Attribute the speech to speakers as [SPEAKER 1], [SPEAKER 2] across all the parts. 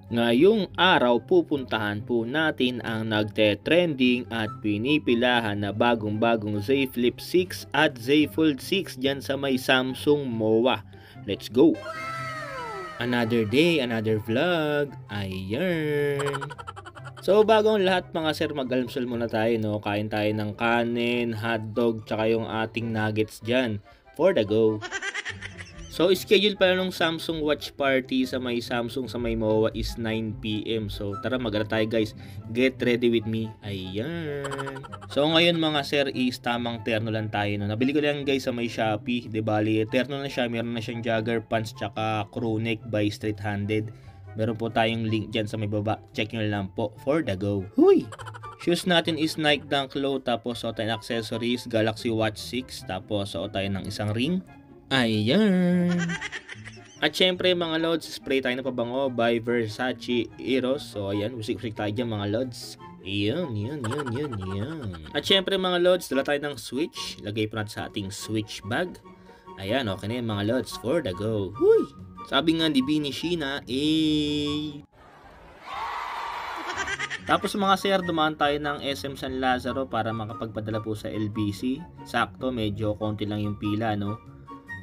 [SPEAKER 1] Ngayong araw pupuntahan po natin ang nagte-trending at pinipilahan na bagong-bagong Z Flip 6 at Z Fold 6 dyan sa may Samsung MOA. Let's go! Another day, another vlog. Ayan. So bago ang lahat mga sir, mag-almusal muna tayo, no? Kain tayo ng kanin, hotdog, tsaka yung ating nuggets dyan. For the go! So, schedule pala nung Samsung Watch Party sa may Samsung sa may MOA is 9 PM. So, tara mag tayo guys. Get ready with me. Ayan. So, ngayon mga sir is tamang terno lang tayo. No? Nabili ko lang guys sa may Shopee. Di bali, terno na siya. Meron na siyang jogger pants tsaka crew neck by Street Handed. Meron po tayong link dyan sa may baba. Check nyo lang po for the go. Huy! Shoes natin is Nike Dunk Low. Tapos, suot tayo ng accessories. Galaxy Watch 6. Tapos, suot tayo ng isang ring. Ayan. At syempre mga lods, spray tayo ng pabango by Versace Eros. So ayan, usik-usik tayo dyan mga lods. Ayan. At syempre mga lods, dala tayo ng switch. Lagay po natin sa ating switch bag. Ayan, okay na yun mga lods, for the go. Huy! Sabi nga ni Bini Sheena, Tapos mga sir, dumaan tayo ng SM San Lazaro para makapagpadala po sa LBC. Sakto, medyo konti lang yung pila, no?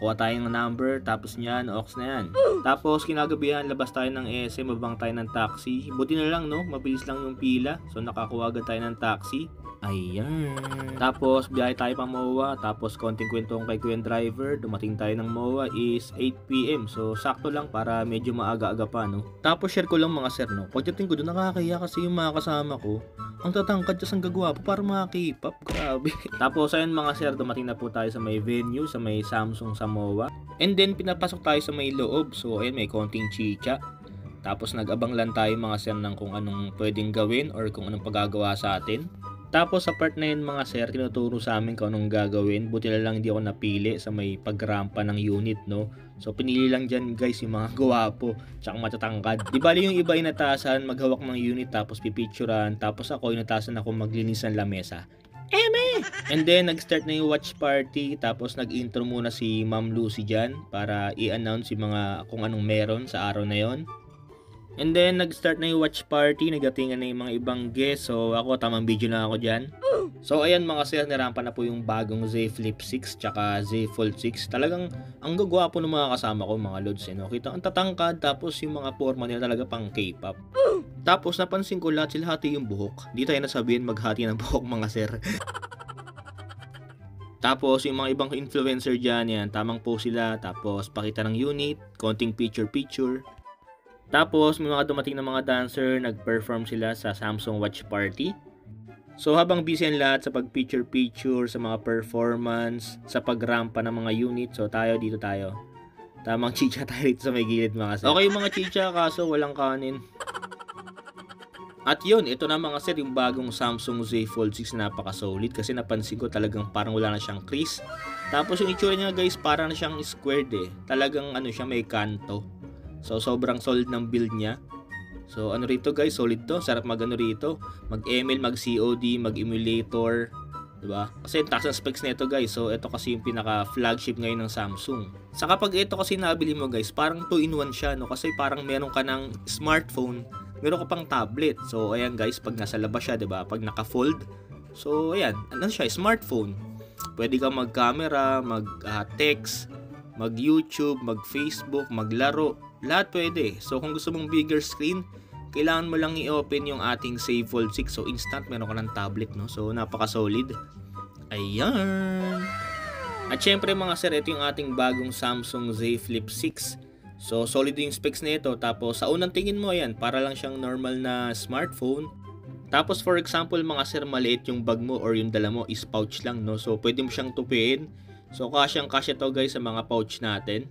[SPEAKER 1] Kuha tayo ng number, tapos niyan, ox na yan. Tapos kinagabihan, labas tayo ng SM, mabang tayo ng taxi. Buti na lang, no? Mabilis lang yung pila. So nakakuha agad tayo ng taxi. Ayan. Tapos biyahe tayo pa MOA. Tapos konting kwentong kay Kuya Driver. Dumating tayo ng MOA is 8 PM. So sakto lang para medyo maaga-aga pa, no? Tapos share ko lang mga sir, no? Pagdating ko doon, nakakahiya kasi yung mga kasama ko. Ang tatangkad siya sang gagwapo para mga K-pop. Grabe. Tapos ayun mga sir, dumating na po tayo sa may venue, sa may Samsung sa MOA. And then pinapasok tayo sa may loob. So ayun, may konting chicha. Tapos nag-abang lang tayo mga sir ng kung anong pwedeng gawin or kung anong pagagawa sa atin. Tapos sa part na yun mga sir, tinuturo sa amin kung anong gagawin. Buti na lang hindi ako napili sa may pagrampa ng unit, no? So pinili lang dyan guys yung mga gwapo tsaka matatangkad. Di bali yung iba inatasan maghawak ng unit tapos pipicturan. Tapos ako inatasan ako maglinis ng lamesa. Eme! And then nag-start na yung watch party. Tapos nag-intro muna si Ma'am Lucy dyan para i-announce yung mga kung anong meron sa araw na yon. And then, nag-start na yung watch party. Nagatingan na yung mga ibang guests. So, ako, tamang video na ako dyan. So, ayan mga sir, nirampa na po yung bagong Z Flip 6 tsaka Z Fold 6. Talagang, ang gagwapo ng mga kasama ko, mga lods. No? Kita, ang tatangkad. Tapos, yung mga forma nila talaga pang K-pop. Tapos, napansin ko lahat sila hati yung buhok. Di tayo nasabihin maghati ng buhok, mga sir. Tapos, yung mga ibang influencer dyan, yan, tamang post sila. Tapos, pakita ng unit, konting picture-picture. Tapos, may mga dumating na mga dancer, nag-perform sila sa Samsung Watch Party. So, habang busy ang lahat sa pag-picture-picture, sa mga performance, sa pagrampa ng mga unit, so dito tayo. Tamang chicha tayo dito sa may gilid mga sir. Okay mga chicha, kaso walang kanin. At yun, ito na mga sir, yung bagong Samsung Z Fold 6 na napaka-solid kasi napansin ko talagang parang wala na siyang crease. Tapos yung itsura niya guys, parang na siyang squared eh. Talagang ano siya, may kanto. So, sobrang solid ng build niya. So, ano rito guys, solid to. Sarap mag-ano rito. Mag-ML, mag-COD, mag-emulator. Diba? Kasi taas ng specs nito guys. So, ito kasi yung pinaka-flagship ngayon ng Samsung. Sa kapag ito kasi nabili mo guys, parang 2-in-1 siya. No? Kasi parang meron ka ng smartphone, meron ka pang tablet. So, ayan guys, pag nasa labas siya, diba? Pag naka-fold. So, ayan. Ano siya? Smartphone. Pwede ka mag-camera, mag-text, mag-YouTube, mag-Facebook, maglaro. Lahat pwede. So kung gusto mong bigger screen, kailangan mo lang i-open yung ating Z Fold 6. So instant meron ka ng tablet, no? So napaka-solid. Ayan. At syempre mga sir, ito yung ating bagong Samsung Z Flip 6. So solid yung specs nito. Tapos sa unang tingin mo, ayan, para lang siyang normal na smartphone. Tapos for example mga sir, maliit yung bag mo or yung dala mo is pouch lang, no? So pwede mo siyang tupiin. So kasyang-kasya to guys sa mga pouch natin.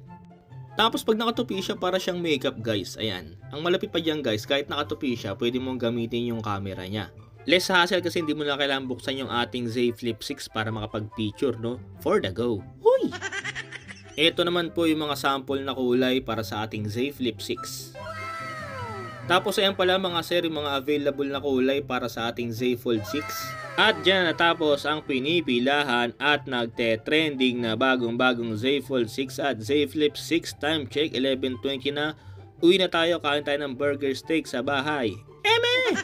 [SPEAKER 1] Tapos pag nakatupi siya, para siyang makeup guys. Ayan. Ang malapit pa dyan guys, kahit nakatupi siya, pwede mong gamitin yung camera niya. Less hassle kasi hindi mo na kailangan buksan yung ating Z Flip 6 para makapag-picture, no? For the go. Huy! Ito naman po yung mga sample na kulay para sa ating Z Flip 6. Tapos ayan pala mga sir, yung mga available na kulay para sa ating Z Fold 6. At dyan natapos ang pinipilahan at nagte-trending na bagong-bagong Z Fold 6 at Z Flip 6. Time check 11:20 na. Uwi na tayo, kain tayo ng burger steak sa bahay. Eme!